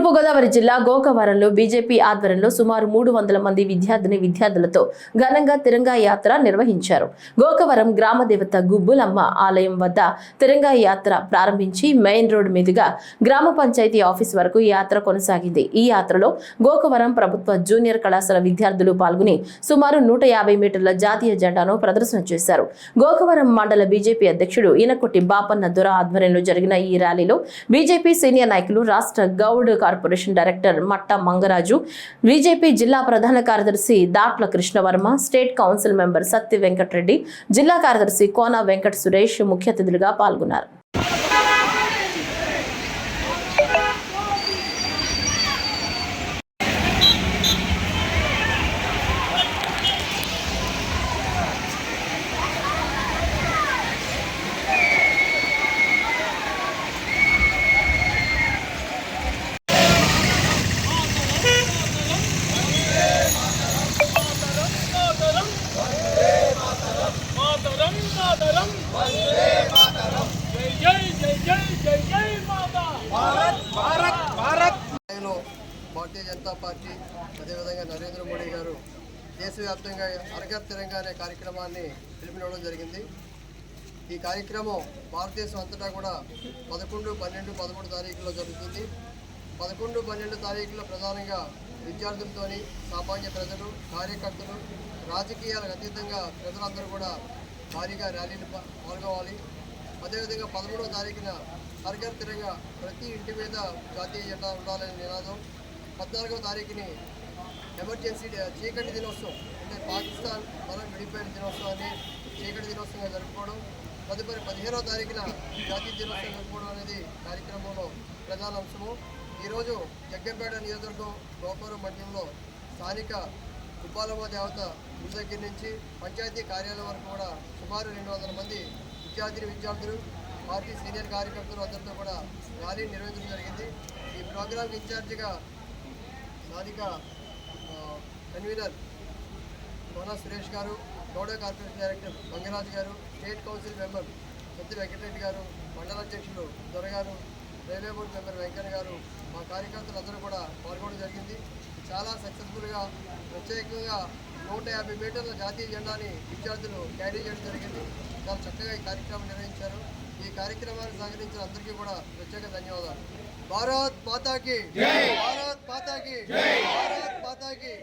తూర్పుగోదావరి జిల్లా గోకవరంలో బీజేపీ ఆధ్వర్యంలో సుమారు 300 మంది విద్యార్థులతో ఘనంగా తిరంగా యాత్ర నిర్వహించారు. గోకవరం గ్రామ దేవత గుబ్బులమ్మ ఆలయం వద్ద తిరంగా యాత్ర ప్రారంభించి మెయిన్ రోడ్ మీదుగా గ్రామ పంచాయతీ ఆఫీస్ వరకు యాత్ర కొనసాగింది. ఈ యాత్రలో గోకవరం ప్రభుత్వ జూనియర్ కళాశాల విద్యార్థులు పాల్గొని సుమారు 150 మీటర్ల జాతీయ జెండాను ప్రదర్శన చేశారు. గోకవరం మండల బీజేపీ అధ్యక్షుడు ఈనకొట్టి బాపన్న దొర ఆధ్వర్యంలో జరిగిన ఈ ర్యాలీలో బీజేపీ సీనియర్ నాయకులు రాష్ట్ర గౌడ్ కార్పొరేషన్ డైరెక్టర్ మట్ట మంగరాజు, బీజేపీ జిల్లా ప్రధాన కార్యదర్శి Datla Krishnavarma, state council member Satti Venkatareddy, జిల్లా కార్యదర్శి కోన వెంకట సురేష్ ముఖ్య అతిథులుగా పాల్గొన్నారు. భారతీయ జనతా పార్టీ అదేవిధంగా నరేంద్ర మోడీ గారు దేశవ్యాప్తంగా హర్ తిరంగా అనే కార్యక్రమాన్ని పిలుపునివ్వడం జరిగింది. ఈ కార్యక్రమం భారతదేశం అంతటా కూడా 11, 12, 13 తారీఖుల్లో జరుగుతుంది. 11, 12 తారీఖుల్లో ప్రధానంగా విద్యార్థులతోని సామాన్య ప్రజలు, కార్యకర్తలు, రాజకీయాలకు అతీతంగా ప్రజలందరూ కూడా భారీగా ర్యాలీలు పాల్గొవాలి. అదేవిధంగా 13వ తారీఖున హర్ తిరంగా ప్రతి ఇంటి మీద జాతీయ జెండా ఉండాలనే నినాదం. 14వ తారీఖుని ఎమర్జెన్సీ చీకటి దినోత్సవం, అంటే పాకిస్తాన్ మనం విడిపోయిన దినోత్సవాన్ని చీకటి దినోత్సవంగా జరుపుకోవడం. తదుపరి 15వ తారీఖున జాతీయ దినోత్సవం జరుపుకోవడం అనేది కార్యక్రమంలో ప్రధాన అంశము. ఈరోజు జగ్గంపేట నియోజకవర్గం గోకవరం మండలంలో స్థానిక గుబ్బులమ్మ దేవత గుడి దగ్గర నుంచి పంచాయతీ కార్యాలయం వరకు కూడా సుమారు 200 మంది విద్యార్థులు, పార్టీ సీనియర్ కార్యకర్తలు అందరితో కూడా ర్యాలీ నిర్వహించడం జరిగింది. ఈ ప్రోగ్రాంకి ఇన్ఛార్జిగా స్థానిక కన్వీనర్ కోన సురేష్ గారు, గౌడ కార్పొరేషన్ డైరెక్టర్ మంగరాజు గారు, state council member Satti Venkatareddy గారు, మండల అధ్యక్షులు దొరగారు, రైల్వే బోర్డు మెంబర్ వెంకన్న గారు, మా కార్యకర్తలు అందరూ కూడా పాల్గొనడం జరిగింది. చాలా సక్సెస్ఫుల్గా ప్రత్యేకంగా 150 మీటర్ల జాతీయ జెండాని విద్యార్థులు క్యారీ చేయడం జరిగింది. చాలా చక్కగా ఈ కార్యక్రమం నిర్వహించారు. ఈ కార్యక్రమాన్ని సహకరించిన అందరికీ కూడా ప్రత్యేక ధన్యవాదాలు. భారత్ మాతాకి, భారత్ మాతాకి, భారత్ మాతాకి.